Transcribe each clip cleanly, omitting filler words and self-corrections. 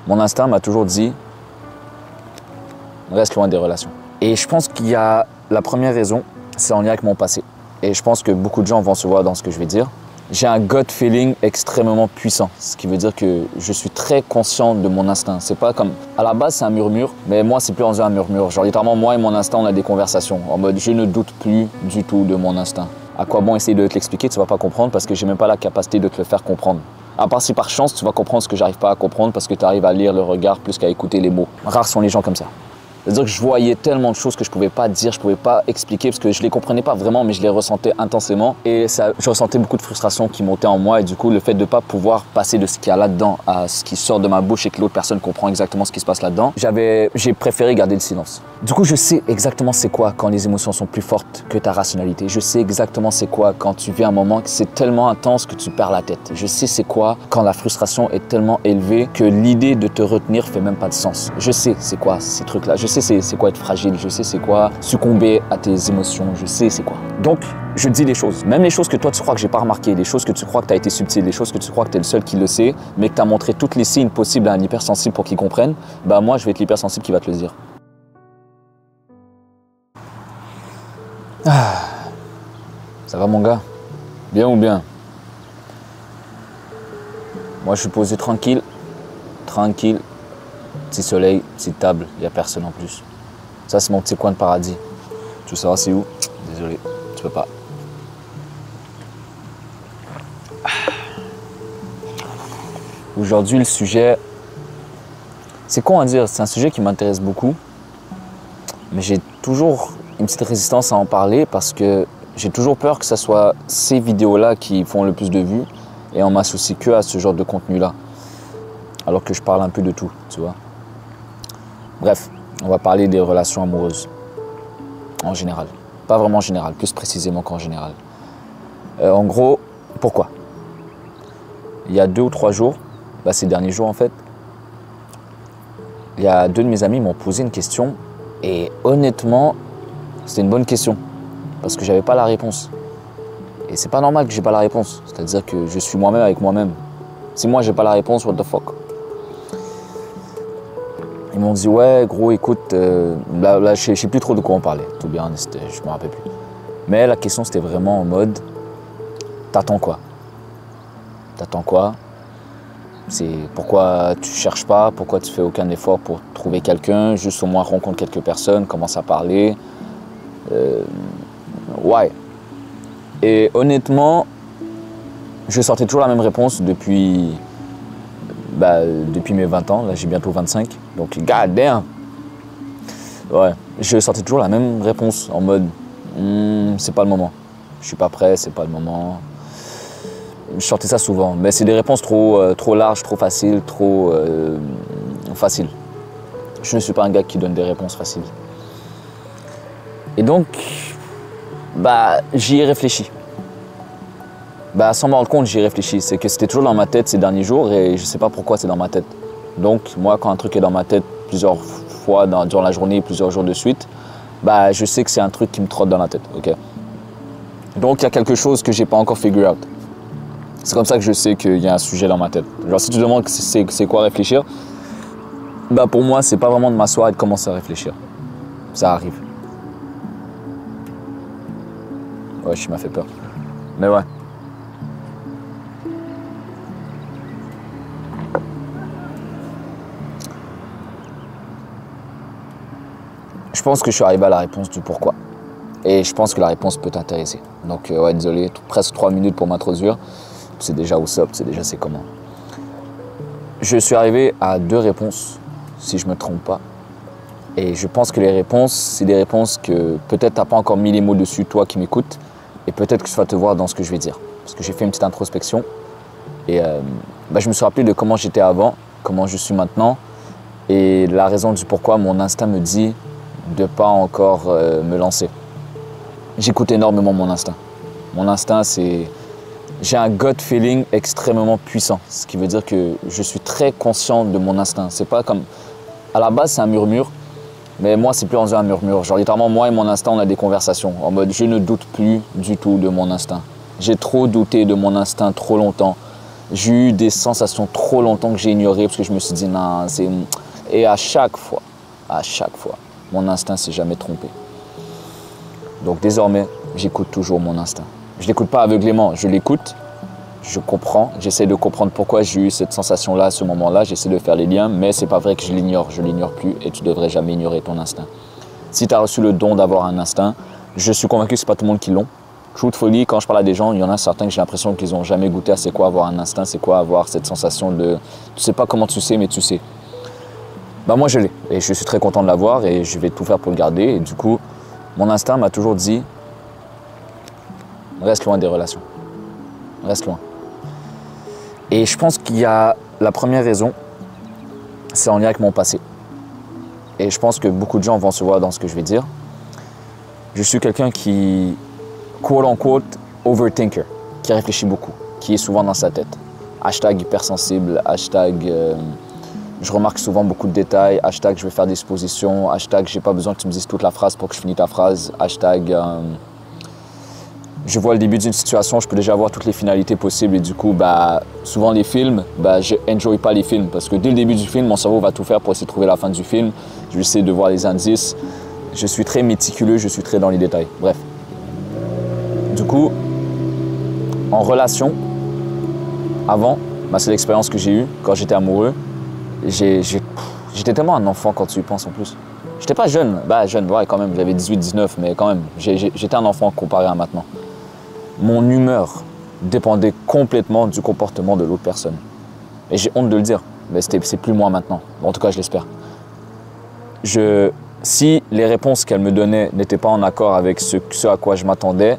Mon instinct m'a toujours dit, reste loin des relations. Et je pense qu'il y a la première raison, c'est en lien avec mon passé. Et je pense que beaucoup de gens vont se voir dans ce que je vais dire. J'ai un gut feeling extrêmement puissant, ce qui veut dire que je suis très conscient de mon instinct. C'est pas comme, à la base c'est un murmure, mais moi c'est plus en un murmure. Genre littéralement moi et mon instinct on a des conversations en mode je ne doute plus du tout de mon instinct. À quoi bon essayer de te l'expliquer, tu vas pas comprendre parce que j'ai même pas la capacité de te le faire comprendre. À part si par chance tu vas comprendre ce que j'arrive pas à comprendre parce que tu arrives à lire le regard plus qu'à écouter les mots. Rares sont les gens comme ça. C'est-à-dire que je voyais tellement de choses que je pouvais pas dire, je pouvais pas expliquer parce que je les comprenais pas vraiment, mais je les ressentais intensément. Et je ressentais beaucoup de frustration qui montait en moi. Et du coup, le fait de pas pouvoir passer de ce qu'il y a là-dedans à ce qui sort de ma bouche et que l'autre personne comprend exactement ce qui se passe là-dedans, j'ai préféré garder le silence. Du coup, je sais exactement c'est quoi quand les émotions sont plus fortes que ta rationalité. Je sais exactement c'est quoi quand tu vis un moment que c'est tellement intense que tu perds la tête. Je sais c'est quoi quand la frustration est tellement élevée que l'idée de te retenir fait même pas de sens. Je sais c'est quoi ces trucs-là. Je sais c'est quoi être fragile, je sais c'est quoi succomber à tes émotions, je sais c'est quoi. Donc, je dis les choses, même les choses que toi tu crois que j'ai pas remarqué, les choses que tu crois que tu as été subtil, les choses que tu crois que tu es le seul qui le sait, mais que tu as montré toutes les signes possibles à un hypersensible pour qu'il comprenne, bah moi je vais être l'hypersensible qui va te le dire. Ah, ça va mon gars? Bien ou bien? Moi je suis posé tranquille, petit soleil, petite table, il n'y a personne en plus. Ça, c'est mon petit coin de paradis. Tu veux savoir c'est où? Désolé, tu peux pas. Aujourd'hui, le sujet, c'est con à dire, c'est un sujet qui m'intéresse beaucoup, mais j'ai toujours une petite résistance à en parler parce que j'ai toujours peur que ce soit ces vidéos-là qui font le plus de vues et on m'associe que à ce genre de contenu-là, alors que je parle un peu de tout, tu vois. Bref. On va parler des relations amoureuses, en général. Pas vraiment en général, plus précisément qu'en général. En gros, pourquoi? Il y a 2 ou 3 jours, ces derniers jours en fait, il y a 2 de mes amis m'ont posé une question et honnêtement, c'était une bonne question parce que j'avais pas la réponse. Et c'est pas normal que j'ai pas la réponse, c'est-à-dire que je suis moi-même avec moi-même. Si moi j'ai pas la réponse, what the fuck? Ils m'ont dit ouais gros écoute, là je sais plus trop de quoi on parlait, tout bien, je me rappelle plus. Mais la question c'était vraiment en mode, t'attends quoi? T'attends quoi? C'est pourquoi tu cherches pas, pourquoi tu fais aucun effort pour trouver quelqu'un, juste au moins rencontre quelques personnes, commence à parler. Ouais. Et honnêtement, je sortais toujours la même réponse depuis mes 20 ans, là j'ai bientôt 25, donc god damn. Ouais, je sortais toujours la même réponse en mode c'est pas le moment, je suis pas prêt, c'est pas le moment. Je sortais ça souvent, mais c'est des réponses trop larges, trop faciles, trop faciles. Je ne suis pas un gars qui donne des réponses faciles. Et donc, j'y ai réfléchi. Sans m'en rendre compte, j'y ai réfléchi. C'est que c'était toujours dans ma tête ces derniers jours et je ne sais pas pourquoi c'est dans ma tête. Donc, moi, quand un truc est dans ma tête plusieurs fois durant la journée, plusieurs jours de suite, je sais que c'est un truc qui me trotte dans la tête. Okay? Donc, il y a quelque chose que je n'ai pas encore figure out. C'est comme ça que je sais qu'il y a un sujet dans ma tête. Genre, si tu te demandes c'est quoi réfléchir, pour moi, c'est pas vraiment de m'asseoir et de commencer à réfléchir. Ça arrive. Ouais, je m'a fait peur. Mais ouais. Je pense que je suis arrivé à la réponse du pourquoi. Et je pense que la réponse peut t'intéresser. Donc, ouais, désolé, presque 3 minutes pour m'introduire. C'est déjà what's up, c'est déjà c'est comment. Je suis arrivé à 2 réponses, si je ne me trompe pas. Et je pense que les réponses, c'est des réponses que peut-être tu n'as pas encore mis les mots dessus, toi qui m'écoutes. Et peut-être que tu vas te voir dans ce que je vais dire. Parce que j'ai fait une petite introspection. Et je me suis rappelé de comment j'étais avant, comment je suis maintenant. Et la raison du pourquoi mon instinct me dit de ne pas encore me lancer. J'écoute énormément mon instinct. Mon instinct, c'est... J'ai un gut feeling extrêmement puissant. Ce qui veut dire que je suis très conscient de mon instinct. C'est pas comme... À la base, c'est un murmure. Mais moi, c'est plus en un murmure. Genre, littéralement, moi et mon instinct, on a des conversations. En mode, je ne doute plus du tout de mon instinct. J'ai trop douté de mon instinct trop longtemps. J'ai eu des sensations trop longtemps que j'ai ignorées parce que je me suis dit non, c'est... Et à chaque fois, mon instinct s'est jamais trompé. Donc désormais, j'écoute toujours mon instinct. Je ne l'écoute pas aveuglément, je l'écoute, je comprends, j'essaie de comprendre pourquoi j'ai eu cette sensation-là à ce moment-là, j'essaie de faire les liens, mais c'est pas vrai que je l'ignore plus et tu devrais jamais ignorer ton instinct. Si tu as reçu le don d'avoir un instinct, je suis convaincu que ce n'est pas tout le monde qui l'ont. Truthfully, quand je parle à des gens, il y en a certains que j'ai l'impression qu'ils n'ont jamais goûté à c'est quoi avoir un instinct, c'est quoi avoir cette sensation de... Tu sais pas comment tu sais, mais tu sais. Bah moi je l'ai et je suis très content de l'avoir et je vais tout faire pour le garder. Et du coup, mon instinct m'a toujours dit, reste loin des relations, reste loin. Et je pense qu'il y a la première raison, c'est en lien avec mon passé. Et je pense que beaucoup de gens vont se voir dans ce que je vais dire. Je suis quelqu'un qui, quote unquote, overthinker, qui réfléchit beaucoup, qui est souvent dans sa tête. Hashtag hypersensible, hashtag je remarque souvent beaucoup de détails, hashtag je vais faire des suppositions, hashtag j'ai pas besoin que tu me dises toute la phrase pour que je finisse ta phrase, hashtag je vois le début d'une situation, je peux déjà voir toutes les finalités possibles et du coup, souvent les films, je n'enjoy pas les films parce que dès le début du film, mon cerveau va tout faire pour essayer de trouver la fin du film. Je vais essayer de voir les indices. Je suis très méticuleux, je suis très dans les détails. Bref. Du coup, en relation, avant, c'est l'expérience que j'ai eue quand j'étais amoureux. J'étais tellement un enfant quand tu y penses en plus. J'étais pas jeune, jeune, ouais quand même, j'avais 18-19, mais quand même, j'étais un enfant comparé à maintenant. Mon humeur dépendait complètement du comportement de l'autre personne. Et j'ai honte de le dire, mais c'est plus moi maintenant. En tout cas, je l'espère. Si les réponses qu'elle me donnait n'étaient pas en accord avec ce à quoi je m'attendais,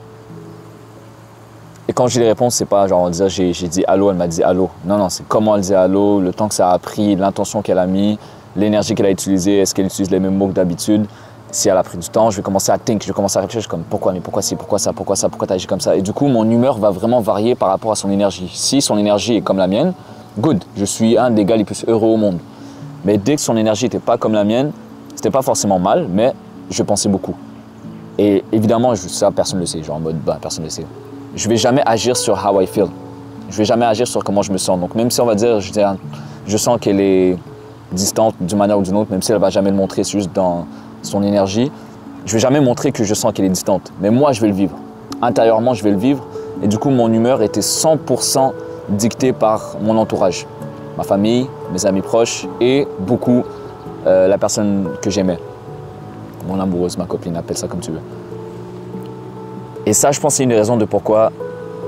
et quand je dis les réponses, c'est pas genre on dit j'ai dit allô, elle m'a dit allô. Non, c'est comment elle dit allô, le temps que ça a pris, l'intention qu'elle a mis, l'énergie qu'elle a utilisée, est-ce qu'elle utilise les mêmes mots que d'habitude. Si elle a pris du temps, je vais commencer à think, je vais commencer à réfléchir, je suis comme pourquoi ci, pourquoi ça, pourquoi tu agis comme ça. Et du coup, mon humeur va vraiment varier par rapport à son énergie. Si son énergie est comme la mienne, good, je suis un des gars les plus heureux au monde. Mais dès que son énergie n'était pas comme la mienne, c'était pas forcément mal, mais je pensais beaucoup. Et évidemment, ça, personne ne le sait, genre en mode, personne ne le sait. Je vais jamais agir sur how I feel. Je vais jamais agir sur comment je me sens. Donc même si on va dire, je sens qu'elle est distante d'une manière ou d'une autre, même si elle va jamais le montrer, c'est juste dans son énergie, je vais jamais montrer que je sens qu'elle est distante. Mais moi, je vais le vivre. Intérieurement, je vais le vivre. Et du coup, mon humeur était 100% dictée par mon entourage. Ma famille, mes amis proches et beaucoup la personne que j'aimais. Mon amoureuse, ma copine, appelle ça comme tu veux. Et ça, je pense, c'est une des raisons de pourquoi,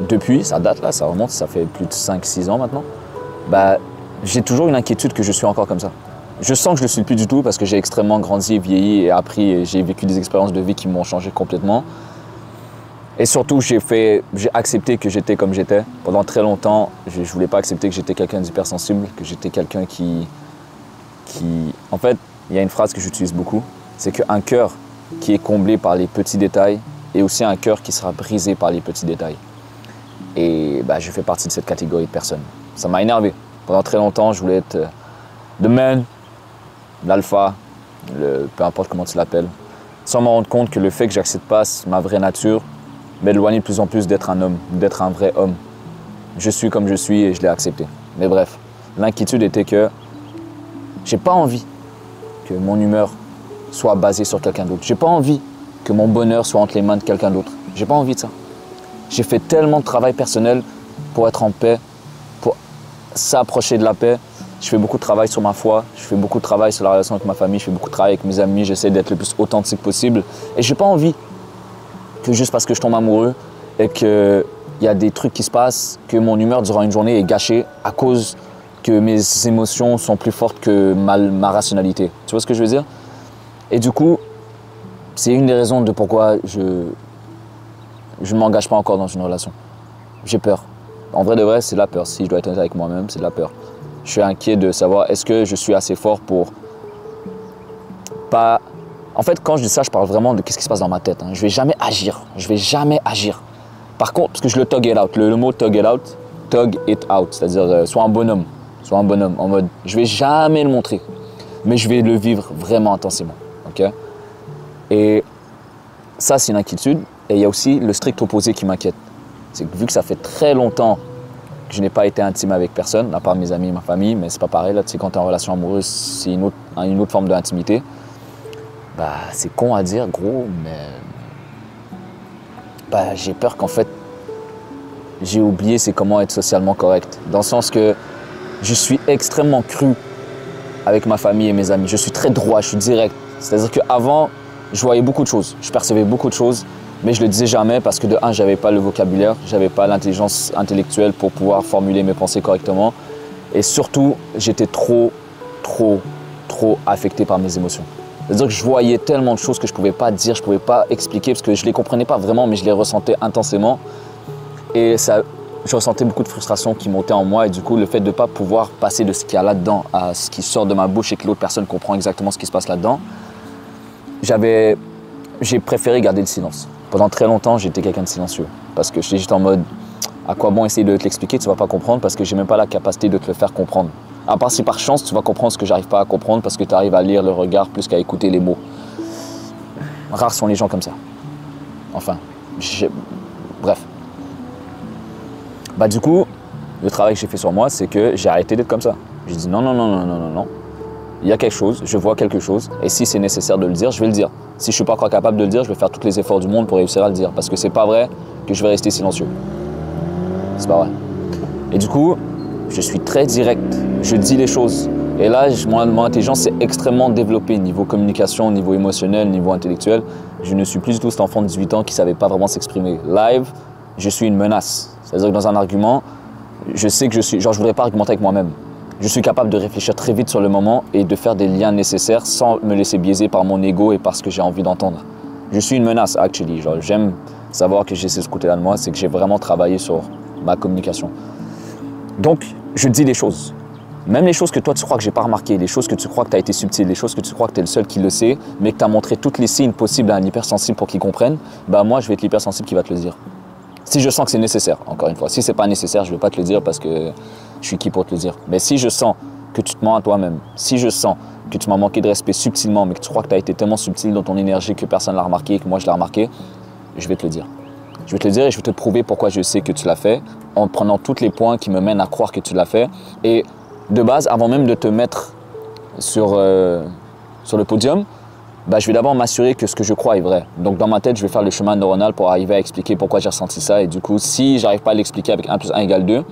depuis, ça date là, ça remonte, ça fait plus de 5-6 ans maintenant, j'ai toujours une inquiétude que je suis encore comme ça. Je sens que je ne le suis plus du tout parce que j'ai extrêmement grandi, vieilli et appris et j'ai vécu des expériences de vie qui m'ont changé complètement. Et surtout, j'ai accepté que j'étais comme j'étais. Pendant très longtemps, je ne voulais pas accepter que j'étais quelqu'un d'hypersensible, que j'étais quelqu'un qui... En fait, il y a une phrase que j'utilise beaucoup, c'est qu'un cœur qui est comblé par les petits détails est aussi un cœur qui sera brisé par les petits détails. Et je fais partie de cette catégorie de personnes. Ça m'a énervé. Pendant très longtemps, je voulais être the man, l'alpha, peu importe comment tu l'appelles, sans me rendre compte que le fait que j'accepte pas ma vraie nature m'éloigne de plus en plus d'être un homme, d'être un vrai homme. Je suis comme je suis et je l'ai accepté. Mais bref, l'inquiétude était que j'ai pas envie que mon humeur soit basée sur quelqu'un d'autre. J'ai pas envie que mon bonheur soit entre les mains de quelqu'un d'autre. J'ai pas envie de ça. J'ai fait tellement de travail personnel pour être en paix, pour s'approcher de la paix. Je fais beaucoup de travail sur ma foi, je fais beaucoup de travail sur la relation avec ma famille, je fais beaucoup de travail avec mes amis, j'essaie d'être le plus authentique possible. Et j'ai pas envie que juste parce que je tombe amoureux et qu'il y a des trucs qui se passent, que mon humeur durant une journée est gâchée à cause que mes émotions sont plus fortes que ma rationalité. Tu vois ce que je veux dire? Et du coup, c'est une des raisons de pourquoi je ne m'engage pas encore dans une relation. J'ai peur. En vrai de vrai, c'est de la peur. Si je dois être honnête avec moi-même, c'est de la peur. Je suis inquiet de savoir est-ce que je suis assez fort pour pas... En fait, quand je dis ça, je parle vraiment de qu'est-ce qui se passe dans ma tête. Je vais jamais agir. Je vais jamais agir. Par contre, parce que je le tug it out. Le mot tug it out, c'est-à-dire sois un bonhomme. Sois un bonhomme. En mode, je vais jamais le montrer. Mais je vais le vivre vraiment intensément. Ok? Et ça, c'est une inquiétude. Et il y a aussi le strict opposé qui m'inquiète. C'est que vu que ça fait très longtemps que je n'ai pas été intime avec personne, à part mes amis et ma famille, mais c'est pas pareil. Là, tu sais, quand tu es en relation amoureuse, c'est une autre forme d'intimité. Bah, c'est con à dire, gros, mais bah, j'ai peur qu'en fait, j'ai oublié c'est comment être socialement correct. Dans le sens que je suis extrêmement cru avec ma famille et mes amis. Je suis très droit, je suis direct. C'est-à-dire qu'avant, je voyais beaucoup de choses, je percevais beaucoup de choses, mais je ne le disais jamais parce que de un, je n'avais pas le vocabulaire, je n'avais pas l'intelligence intellectuelle pour pouvoir formuler mes pensées correctement. Et surtout, j'étais trop affecté par mes émotions. C'est-à-dire que je voyais tellement de choses que je ne pouvais pas dire, je ne pouvais pas expliquer parce que je ne les comprenais pas vraiment, mais je les ressentais intensément. Et ça, je ressentais beaucoup de frustration qui montait en moi. Et du coup, le fait de ne pas pouvoir passer de ce qu'il y a là-dedans à ce qui sort de ma bouche et que l'autre personne comprend exactement ce qui se passe là-dedans, j'ai préféré garder le silence. Pendant très longtemps, j'étais quelqu'un de silencieux. Parce que j'étais juste en mode, à quoi bon essayer de te l'expliquer, tu ne vas pas comprendre parce que je n'ai même pas la capacité de te le faire comprendre. À part si par chance, tu vas comprendre ce que j'arrive pas à comprendre parce que tu arrives à lire le regard plus qu'à écouter les mots. Rares sont les gens comme ça. Enfin, bref. Bah du coup, le travail que j'ai fait sur moi, c'est que j'ai arrêté d'être comme ça. J'ai dit non. Il y a quelque chose, je vois quelque chose, et si c'est nécessaire de le dire, je vais le dire. Si je ne suis pas encore capable de le dire, je vais faire tous les efforts du monde pour réussir à le dire. Parce que c'est pas vrai que je vais rester silencieux. C'est pas vrai. Et du coup, je suis très direct. Je dis les choses. Et là, mon intelligence est extrêmement développée niveau communication, niveau émotionnel, niveau intellectuel. Je ne suis plus du tout cet enfant de 18 ans qui ne savait pas vraiment s'exprimer. Live, je suis une menace. C'est-à-dire que dans un argument, je sais que je ne voudrais pas argumenter avec moi-même. Je suis capable de réfléchir très vite sur le moment et de faire des liens nécessaires sans me laisser biaiser par mon ego et par ce que j'ai envie d'entendre. Je suis une menace, actually. J'aime savoir que j'ai ce côté-là de moi, c'est que j'ai vraiment travaillé sur ma communication. Donc, je dis les choses. Même les choses que toi, tu crois que je n'ai pas remarquées, les choses que tu crois que tu as été subtil, les choses que tu crois que tu es le seul qui le sait, mais que tu as montré tous les signes possibles à un hypersensible pour qu'il comprenne, bah moi, je vais être l'hypersensible qui va te le dire. Si je sens que c'est nécessaire, encore une fois. Si ce n'est pas nécessaire, je ne vais pas te le dire parce que je suis qui pour te le dire. Mais si je sens que tu te mens à toi-même, si je sens que tu m'as manqué de respect subtilement, mais que tu crois que tu as été tellement subtil dans ton énergie que personne ne l'a remarqué et que moi je l'ai remarqué, je vais te le dire. Je vais te le dire et je vais te prouver pourquoi je sais que tu l'as fait en prenant tous les points qui me mènent à croire que tu l'as fait. Et de base, avant même de te mettre sur le podium, bah, je vais d'abord m'assurer que ce que je crois est vrai. Donc dans ma tête, je vais faire le chemin neuronal pour arriver à expliquer pourquoi j'ai ressenti ça. Et du coup, si j'arrive pas à l'expliquer avec 1 plus 1 égale 2,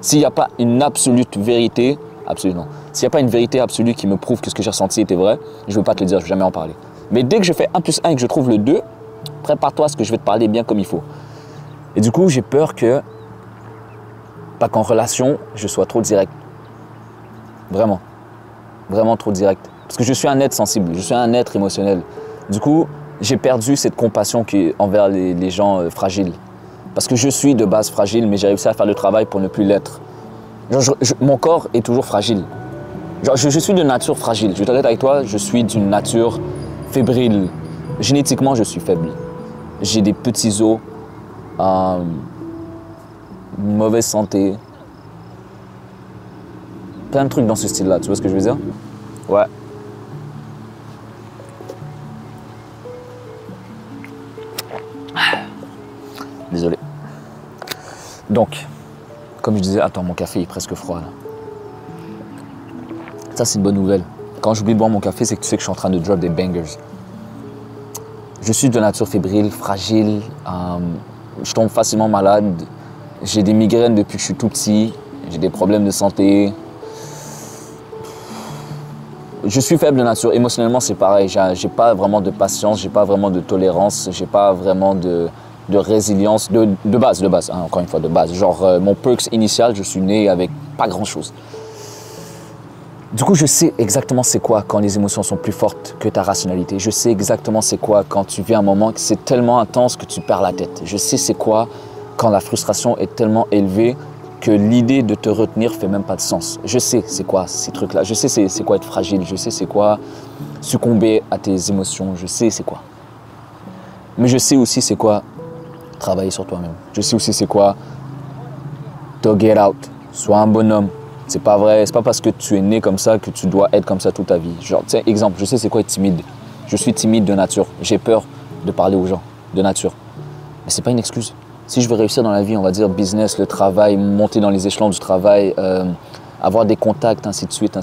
s'il n'y a pas une absolute vérité, absolument, s'il n'y a pas une vérité absolue qui me prouve que ce que j'ai ressenti était vrai, je ne vais pas te le dire, je ne vais jamais en parler. Mais dès que je fais 1 plus 1 et que je trouve le 2, prépare-toi à ce que je vais te parler bien comme il faut. Et du coup, j'ai peur que, pas qu'en relation, je sois trop direct. Vraiment. Vraiment trop direct. Parce que je suis un être sensible, je suis un être émotionnel. Du coup, j'ai perdu cette compassion envers les gens fragiles. Parce que je suis de base fragile, mais j'ai réussi à faire le travail pour ne plus l'être. Mon corps est toujours fragile. Je suis de nature fragile. Je vais être honnête avec toi, je suis d'une nature fébrile. Génétiquement, je suis faible. J'ai des petits os, une mauvaise santé. Plein de trucs dans ce style-là, tu vois ce que je veux dire? Ouais. Désolé. Donc, comme je disais, attends, mon café est presque froid là. Ça, c'est une bonne nouvelle. Quand j'oublie de boire mon café, c'est que tu sais que je suis en train de drop des bangers. Je suis de nature fébrile, fragile. Je tombe facilement malade. J'ai des migraines depuis que je suis tout petit. J'ai des problèmes de santé. Je suis faible de nature. Émotionnellement, c'est pareil. J'ai pas vraiment de patience, j'ai pas vraiment de tolérance, j'ai pas vraiment de résilience, de base, hein, encore une fois, de base. Genre, mon perks initial, je suis né avec pas grand-chose. Du coup, je sais exactement c'est quoi quand les émotions sont plus fortes que ta rationalité. Je sais exactement c'est quoi quand tu vis un moment que c'est tellement intense que tu perds la tête. Je sais c'est quoi quand la frustration est tellement élevée que l'idée de te retenir fait même pas de sens. Je sais c'est quoi ces trucs-là. Je sais c'est quoi être fragile. Je sais c'est quoi succomber à tes émotions. Je sais c'est quoi. Mais je sais aussi c'est quoi travailler sur toi-même. Je sais aussi c'est quoi to get out. Sois un bonhomme. C'est pas vrai, c'est pas parce que tu es né comme ça que tu dois être comme ça toute ta vie. Genre, tiens, exemple, je sais c'est quoi être timide. Je suis timide de nature. J'ai peur de parler aux gens, de nature. Mais c'est pas une excuse. Si je veux réussir dans la vie, on va dire business, le travail, monter dans les échelons du travail, avoir des contacts, ainsi de suite,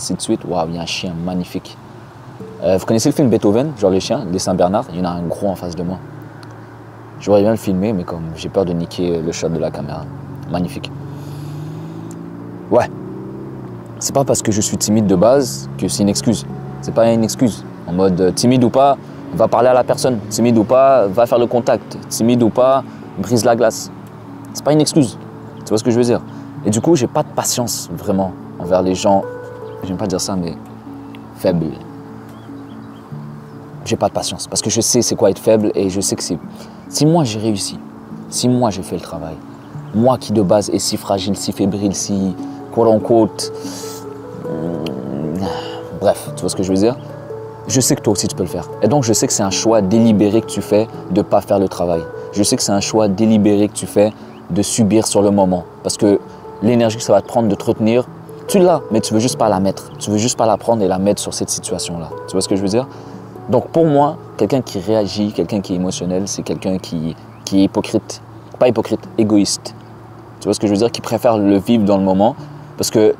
waouh, il y a un chien magnifique. Vous connaissez le film Beethoven, genre les chiens, les Saint-Bernard? Il y en a un gros en face de moi. J'aurais bien le filmer, mais comme j'ai peur de niquer le shot de la caméra. Magnifique. Ouais. C'est pas parce que je suis timide de base que c'est une excuse. C'est pas une excuse. En mode timide ou pas, va parler à la personne. Timide ou pas, va faire le contact. Timide ou pas, brise la glace. C'est pas une excuse. Tu vois ce que je veux dire? Et du coup, j'ai pas de patience vraiment envers les gens. J'aime pas dire ça, mais faibles. J'ai pas de patience parce que je sais c'est quoi être faible et je sais que c'est... Si moi j'ai réussi, si moi j'ai fait le travail, moi qui de base est si fragile, si fébrile, si quote-unquote... Bref, tu vois ce que je veux dire? Je sais que toi aussi tu peux le faire. Et donc je sais que c'est un choix délibéré que tu fais de ne pas faire le travail. Je sais que c'est un choix délibéré que tu fais de subir sur le moment. Parce que l'énergie que ça va te prendre de te retenir, tu l'as, mais tu veux juste pas la mettre. Tu veux juste pas la prendre et la mettre sur cette situation-là. Tu vois ce que je veux dire? Donc pour moi, quelqu'un qui réagit, quelqu'un qui est émotionnel, c'est quelqu'un qui est hypocrite. Pas hypocrite, égoïste. Tu vois ce que je veux dire? Qui préfère le vivre dans le moment. Parce que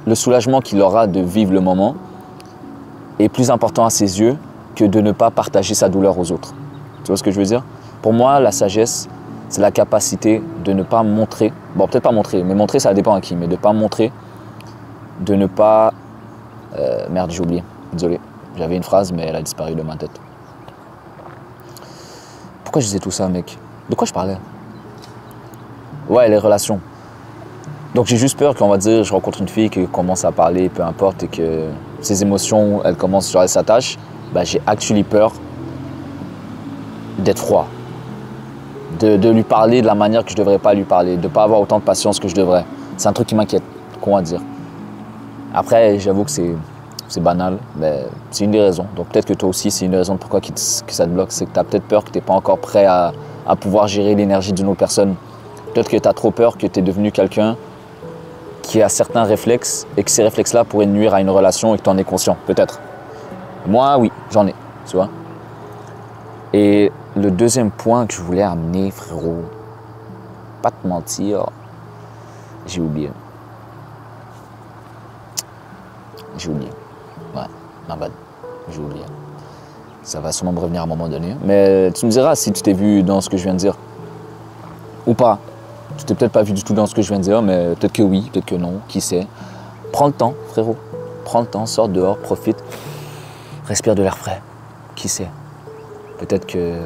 le soulagement qu'il aura de vivre le moment est plus important à ses yeux que de ne pas partager sa douleur aux autres. Tu vois ce que je veux dire? Pour moi, la sagesse, c'est la capacité de ne pas montrer, bon peut-être pas montrer, mais montrer ça dépend à qui, mais de ne pas montrer, de ne pas... merde, j'ai oublié, désolé. J'avais une phrase, mais elle a disparu de ma tête. Pourquoi je disais tout ça, mec? De quoi je parlais? Ouais, les relations. Donc j'ai juste peur qu'on va dire, je rencontre une fille qui commence à parler, peu importe, et que ses émotions, elles commencent, genre elles s'attachent. Bah, j'ai actually peur d'être froid. De lui parler de la manière que je ne devrais pas lui parler, de ne pas avoir autant de patience que je devrais. C'est un truc qui m'inquiète, comment dire. Après, j'avoue que c'est banal, mais c'est une des raisons. Donc peut-être que toi aussi, c'est une des raisons pourquoi que ça te bloque. C'est que tu as peut-être peur que tu n'es pas encore prêt à pouvoir gérer l'énergie d'une autre personne. Peut-être que tu as trop peur que tu es devenu quelqu'un qui a certains réflexes et que ces réflexes-là pourraient nuire à une relation et que tu en es conscient, peut-être. Moi, oui, j'en ai, tu vois. Et le deuxième point que je voulais amener, frérot, pas te mentir, j'ai oublié. Ouais, ma bad. J'ai oublié. Ça va sûrement me revenir à un moment donné. Mais tu me diras si tu t'es vu dans ce que je viens de dire. Ou pas. Tu t'es peut-être pas vu du tout dans ce que je viens de dire, mais peut-être que oui, peut-être que non, qui sait. Prends le temps, frérot. Prends le temps, sors dehors, profite. Respire de l'air frais. Qui sait? Peut-être que...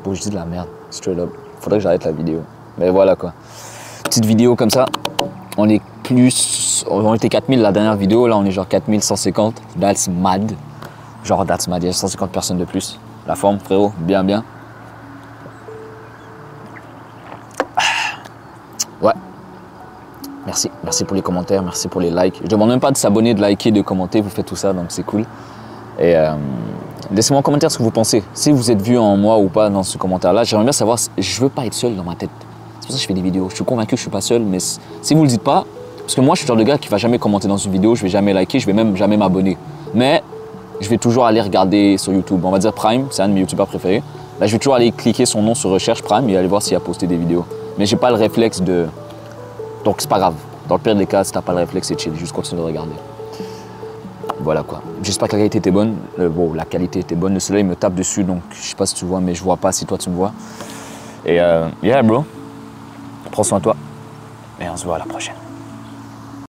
Bon, je dis de la merde, straight up. Faudrait que j'arrête la vidéo. Mais voilà quoi. Petite vidéo comme ça. On est plus... On était 4000 la dernière vidéo, là on est genre 4150. That's mad. Genre that's mad, il y a 150 personnes de plus. La forme, frérot, bien, bien. Ouais. Merci pour les commentaires, merci pour les likes. Je demande même pas de s'abonner, de liker, de commenter, vous faites tout ça, donc c'est cool. Et laissez-moi en commentaire ce que vous pensez. Si vous êtes vu en moi ou pas dans ce commentaire-là, j'aimerais bien savoir, je veux pas être seul dans ma tête. C'est pour ça que je fais des vidéos. Je suis convaincu que je suis pas seul, mais si vous le dites pas, parce que moi je suis le genre de gars qui va jamais commenter dans une vidéo, je vais jamais liker, je vais même jamais m'abonner. Mais je vais toujours aller regarder sur YouTube. On va dire Prime, c'est un de mes youtubeurs préférés. Là, je vais toujours aller cliquer son nom sur recherche Prime et aller voir s'il a posté des vidéos. Mais j'ai pas le réflexe de... Donc c'est pas grave. Dans le pire des cas, si t'as pas le réflexe, c'est chill, juste continue de regarder. Voilà quoi. J'espère que la qualité était bonne. Bon, la qualité était bonne. Le soleil me tape dessus, donc je sais pas si tu vois, mais je vois pas si toi tu me vois. Et yeah bro, prends soin de toi. Et on se voit à la prochaine.